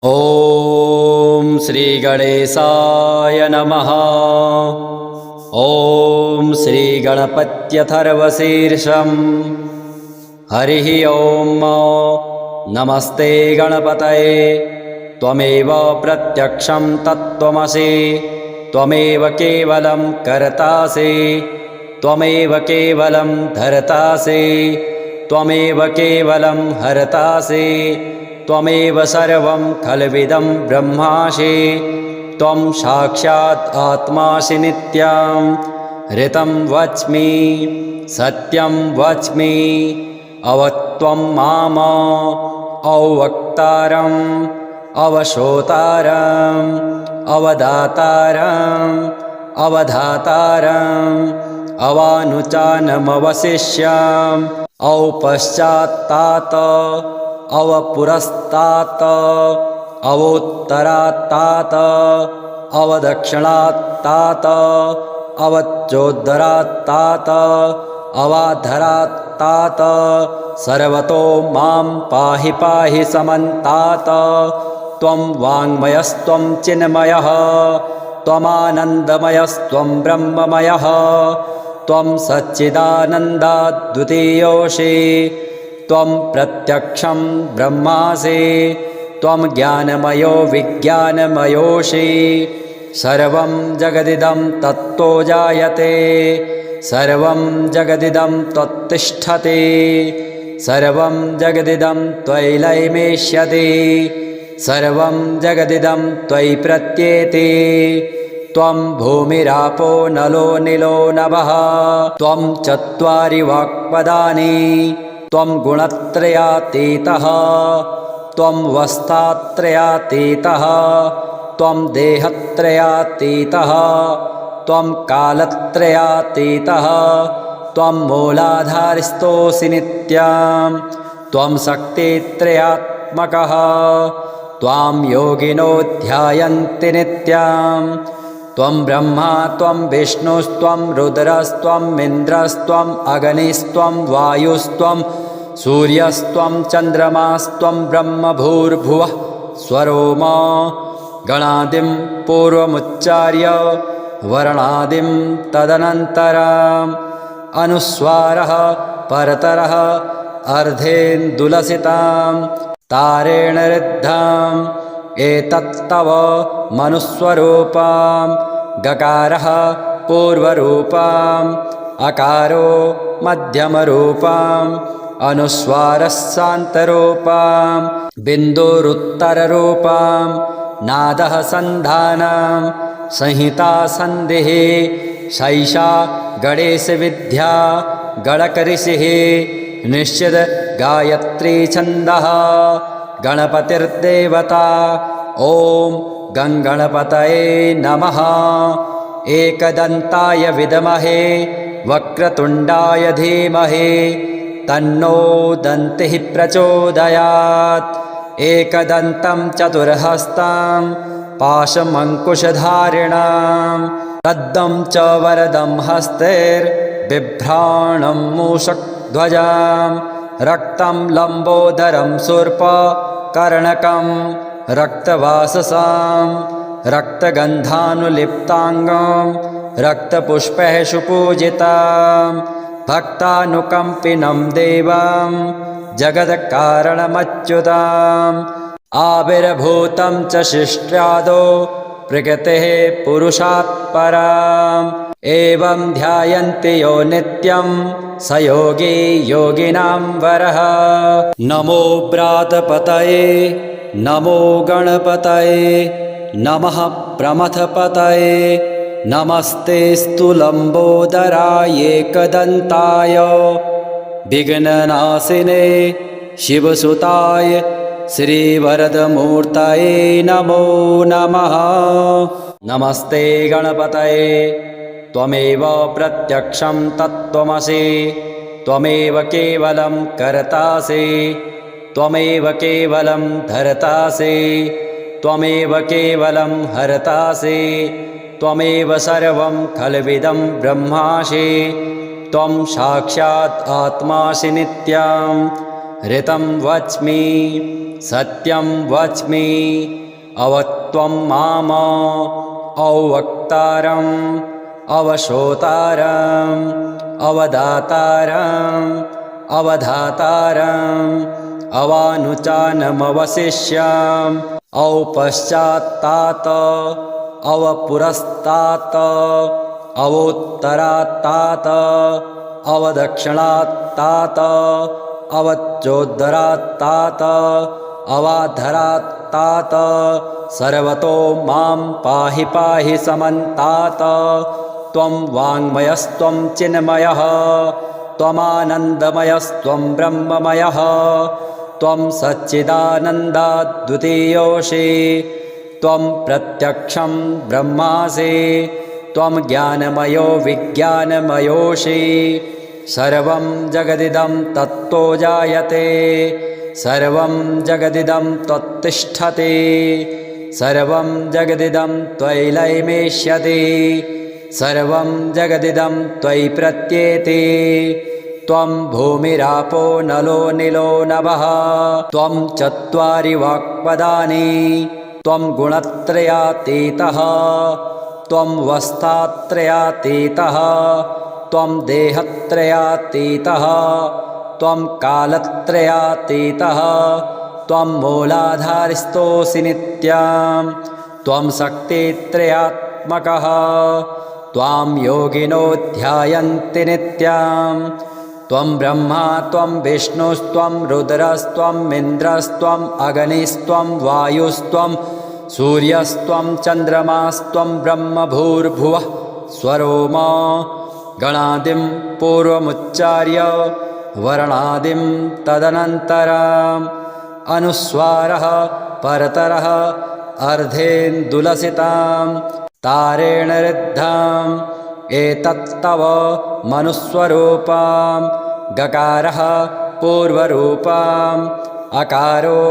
ॐ श्रीगणेशाय नमः। ॐ श्रीगणपत्यथर्वशीर्षम्। हरिः ॐ। नमस्ते गणपतये। त्वमेव प्रत्यक्षं तत्त्वमसि। त्वमेव केवलं कर्तासि। त्वमेव केवलं धर्तासि। त्वमेव केवलं हर्तासि। त्वमेव सर्वं खल्विदं ब्रह्मासि। त्वं साक्षात् आत्मासि नित्यं। ऋतं वच्मि सत्यं वच्मि। अवत्वं माम अवक्तारम् अवशोतारम् अवदातारम् अवधातारम् अवानुचानमवशिष्याम् औपश्चात्तात अवपुरस्तात् अवोत्तरात्तात अवदक्षिणात्तात अवच्चोद्धरात्तात अवाधरात्तात सर्वतो मां पाहि पाहि समन्तात। त्वं वाङ्मयस्त्वं चिन्मयः त्वमानन्दमयस्त्वं ब्रह्ममयः। त्वं सच्चिदानन्दाद्वितीयोऽसि। त्वं प्रत्यक्षं ब्रह्मासि। त्वं ज्ञानमयो विज्ञानमयोऽसि। सर्वं जगदिदं तत्तो जायते। सर्वं जगदिदं त्वत्तिष्ठति। सर्वं जगदिदं त्वयि लयमेष्यति। सर्वं जगदिदं त्वयि प्रत्येति। त्वं भूमिरापो नलो निलो नभः। त्वं चत्वारि वाक्पदानि। त्वं गुणत्रयातीतः। त्वं वस्थात्रयातीतः। त्वं देहत्रयातीतः। त्वं कालत्रयातीतः। त्वं मूलाधारस्थोऽसि नित्यं। त्वं शक्तित्रयात्मकः। त्वां योगिनो ध्यायन्ति नित्यं। त्वं ब्रह्मा त्वं विष्णुस्त्वं रुद्रस्त्वम् इन्द्रस्त्वम् अग्निस्त्वं वायुस्त्वं सूर्यस्त्वं चन्द्रमास्त्वं ब्रह्मभूर्भुवः स्वरोम। गणादिं पूर्वमुच्चार्य वर्णादिं तदनन्तरम् अनुस्वारः परतरः अर्धेन्दुलसितां तारेण ऋद्धम् एतत्तव मनुस्वरूपं। गकारः पूर्वरूपम् अकारो मध्यमरूपम् अनुस्वारः शान्तरूपम् बिन्दुरुत्तररूपम् नादः सन्धानं संहिता सन्धिः शैषा गणेशविद्या गणकऋषिः निश्चित गायत्री छन्दः गणपतिर्देवता। ॐ गङ्गणपतये नमः। एकदन्ताय विद्महे वक्रतुण्डाय धीमहि तन्नो दन्तिः प्रचोदयात्। एकदन्तं चतुर्हस्तं पाशमङ्कुशधारिणं तद्दं च वरदं हस्तैर्बिभ्राणं मूषकध्वजं रक्तं लम्बोदरं शूर्पकर्णकं रक्तवाससां रक्तगन्धानुलिप्ताङ्गं रक्तपुष्पैः सुपूजितं भक्तानुकम्पिनं देवं जगत्कारणमच्युतम् आविर्भूतं च शिष्ट्यादौ प्रकृतेः पुरुषात् परम्। एवं ध्यायन्ति यो नित्यं स योगी योगिनां वरः। नमो व्रातपतये नमो गणपतये नमः प्रमथपतये नमस्तेऽस्तु लम्बोदराय एकदन्ताय विघ्ननाशिने शिवसुताय श्रीवरदमूर्तये नमो नमः। नमस्ते गणपतये। त्वमेव प्रत्यक्षं तत्त्वमसि। त्वमेव केवलं कर्तासि। त्वमेव केवलं धर्तासि। त्वमेव केवलं हर्तासि। त्वमेव सर्वं खल्विदं ब्रह्मासि। त्वं साक्षात् आत्मासि नित्यं। ऋतं वच्मि सत्यं वच्मि अवत्वं माम अवक्तारम् अवशोतारम् अवदातारम् अवधातारम् अवानुचानमवशिष्याम् औपश्चात्तात अवपुरस्तात अवोत्तरात्तात अवदक्षिणात्तात अवच्चोद्धरात्तात अवाधरात्तात सर्वतो मां पाहि पाहि समन्तात त्वं वाङ्मयस्त्वं चिन्मयः त्वमानन्दमयस्त्वं ब्रह्ममयः त्वं सच्चिदानन्दाद्वितीयोऽसि त्वं प्रत्यक्षं ब्रह्मासि त्वं ज्ञानमयो विज्ञानमयोऽसि सर्वं जगदिदं तत्तो जायते सर्वं जगदिदं त्वत्तिष्ठति सर्वं जगदिदं त्वयि लयमेष्यति सर्वं जगदिदं त्वयि प्रत्येति त्वं भूमिरापो नलो निलो नभः त्वं चत्वारि वाक्पदानि त्वं गुणत्रयातीतः त्वं वस्थात्रयातीतः त्वं देहत्रयातीतः त्वं कालत्रयातीतः त्वं मूलाधारस्थोऽसि नित्यं त्वं शक्तित्रयात्मकः त्वां योगिनो ध्यायन्ति नित्यं त्वं ब्रह्मा त्वं विष्णुस्त्वं रुद्रस्त्वम् इन्द्रस्त्वम् अग्निस्त्वं वायुस्त्वं सूर्यस्त्वं चन्द्रमास्त्वं ब्रह्म भूर्भुवः स्वरोमा गणादिं पूर्वमुच्चार्य वर्णादिं तदनन्तरम् अनुस्वारः परतरः अर्धेन्दुलसितां तारेण ऋद्धाम् एतत्तव मनुस्वरूपां गकारः पूर्वरूपाम् अकारो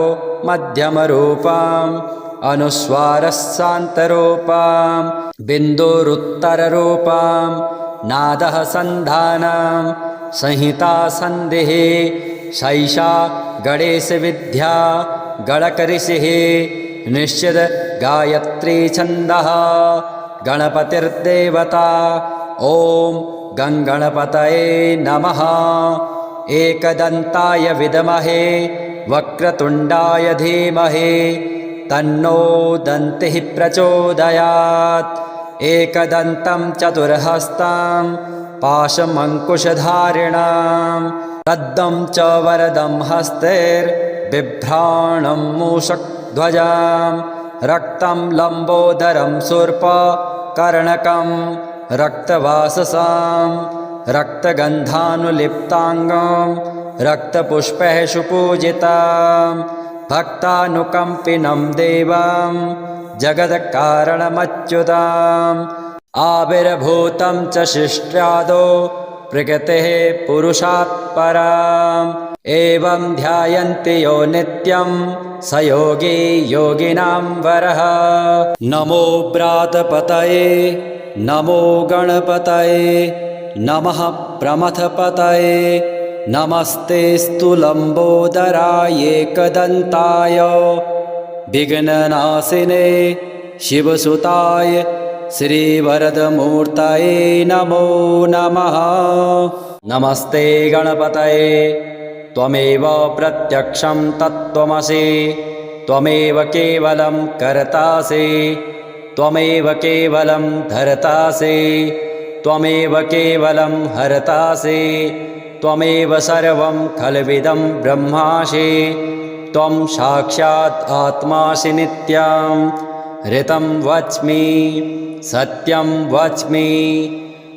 मध्यमरूपाम् अनुस्वारः शान्तरूपां बिन्दुरुत्तररूपां नादः सन्धानं संहिता सन्धिः शैषा गणेशविद्या गणकऋषिः निश्चित गायत्री छन्दः गणपतिर्देवता ॐ गङ्गणपतये नमः एकदन्ताय विद्महे वक्रतुण्डाय धीमहि तन्नो दन्तिः प्रचोदयात् एकदन्तं चतुर्हस्तं पाशमङ्कुशधारिणां तद्दं च वरदं हस्तैर्बिभ्राणं मूषकध्वजां रक्तं लम्बोदरं शूर्पकर्णकं रक्तवाससां रक्तगन्धानुलिप्ताङ्गं रक्तपुष्पैः सुपूजितां भक्तानुकम्पिनं देवं जगत्कारणमच्युताम् आविर्भूतं च शिष्ट्यादो प्रकृतेः पुरुषात् पराम् एवं ध्यायन्ति यो नित्यं स योगी योगिनां वरः नमो व्रातपतये नमो गणपतये नमः प्रमथपतये नमस्तेऽस्तु लम्बोदराय एकदन्ताय विघ्ननाशिने शिवसुताय श्रीवरदमूर्तये नमो नमः नमस्ते गणपतये त्वमेव प्रत्यक्षं तत्त्वमसि त्वमेव केवलं कर्तासि त्वमेव केवलं धर्तासि त्वमेव केवलं हर्तासि त्वमेव सर्वं खल्विदं ब्रह्मासि त्वं साक्षात् आत्मासि नित्यं ऋतं वच्मि सत्यं वच्मि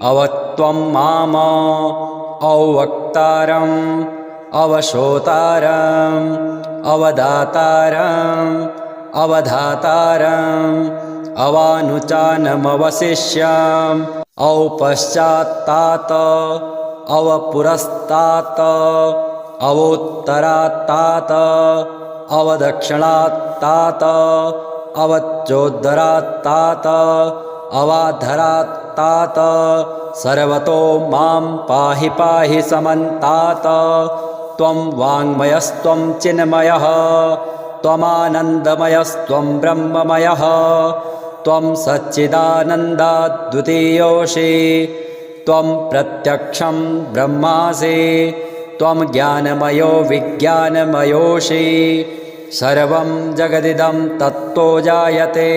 अवत्वं माम अवक्तारम् अवशोतारम् अवदातारम् अवधातारम् अवानुचानमवशिष्याम् औपश्चात्तात अवपुरस्तात अवोत्तरात्तात अवदक्षिणात्तात अवच्चोद्धरात्तात अवाधरात्तात सर्वतो मां पाहि पाहि समन्तात त्वं वाङ्मयस्त्वं चिन्मयः त्वमानन्दमयस्त्वं ब्रह्ममयः त्वं सच्चिदानन्दाद्वितीयोऽसि त्वं प्रत्यक्षं ब्रह्मासि त्वं ज्ञानमयो विज्ञानमयोऽसि सर्वं जगदिदं तत्तो जायते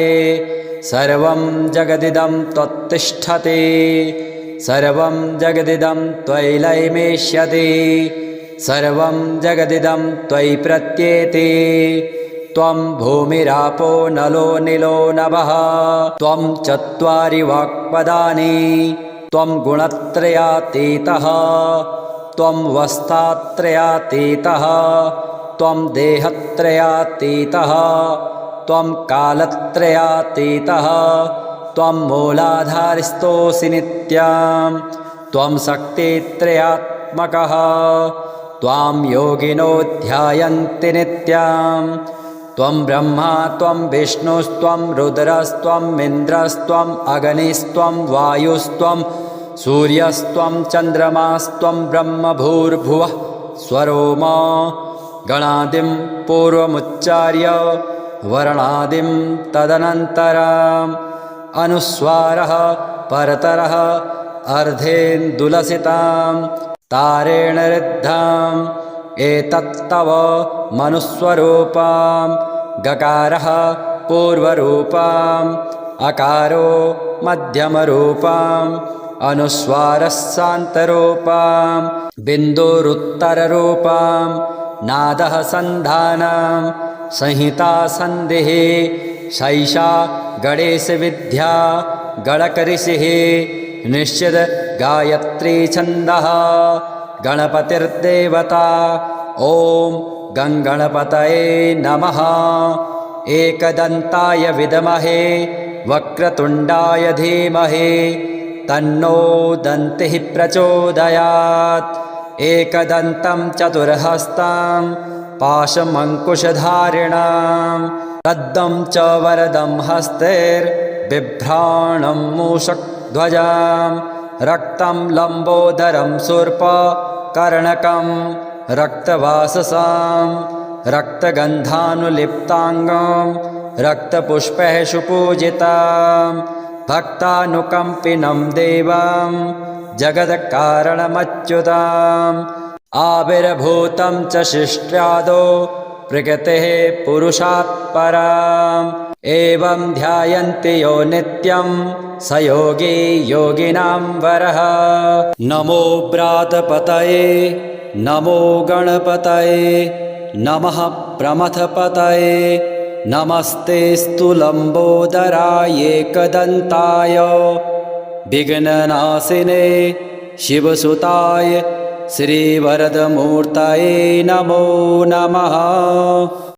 सर्वं जगदिदं त्वत्तिष्ठति सर्वं जगदिदं त्वयि लयमेष्यति सर्वं जगदिदं त्वयि प्रत्येति त्वं भूमिरापो नलो निलो नभः त्वं चत्वारि वाक्पदानि त्वं गुणत्रयातीतः त्वं वस्थात्रयातीतः त्वं देहत्रयातीतः त्वं कालत्रयातीतः त्वं मूलाधारस्थोऽसि नित्यं त्वं शक्तित्रयात्मकः त्वां योगिनो ध्यायन्ति नित्यं त्वं ब्रह्मा त्वं विष्णुस्त्वं रुद्रस्त्वम् इन्द्रस्त्वम् अग्निस्त्वं वायुस्त्वं सूर्यस्त्वं चन्द्रमास्त्वं ब्रह्मभूर्भुवः स्वरोमा गणादिं पूर्वमुच्चार्य वर्णादिं तदनन्तरम् अनुस्वारः परतरः अर्धेन्दुलसितां तारेण ऋद्धाम् एतत्तव मनुस्वरूपां गकारः पूर्वरूपाम् अकारो मध्यमरूपाम् अनुस्वारः शान्तरूपां बिन्दुरुत्तररूपां नादः सन्धानं संहिता सन्धिः शैषा गणेशविद्या गणकऋषिः निश्चित गायत्री छन्दः गणपतिर्देवता ॐ गङ्गणपतये नमः एकदन्ताय विद्महे वक्रतुण्डाय धीमहि तन्नो दन्तिः प्रचोदयात् एकदन्तं चतुर्हस्तं पाशमङ्कुशधारिणां रद्दं च वरदं हस्तैर्बिभ्राणं मूषकध्वजां रक्तं लम्बोदरं शूर्पकर्णकं रक्तवाससां रक्तगन्धानुलिप्ताङ्गं रक्तपुष्पैः सुपूजितां भक्तानुकम्पिनं देवं जगत्कारणमच्युताम् आविर्भूतं च शिष्ट्यादो प्रकृतेः पुरुषात् पराम् एवं ध्यायन्ति यो नित्यं स योगी योगिनां वरः नमो व्रातपतये नमो गणपतये नमः प्रमथपतये नमस्तेऽस्तु लम्बोदराय एकदन्ताय विघ्ननाशिने शिवसुताय श्रीवरदमूर्तये नमो नमः।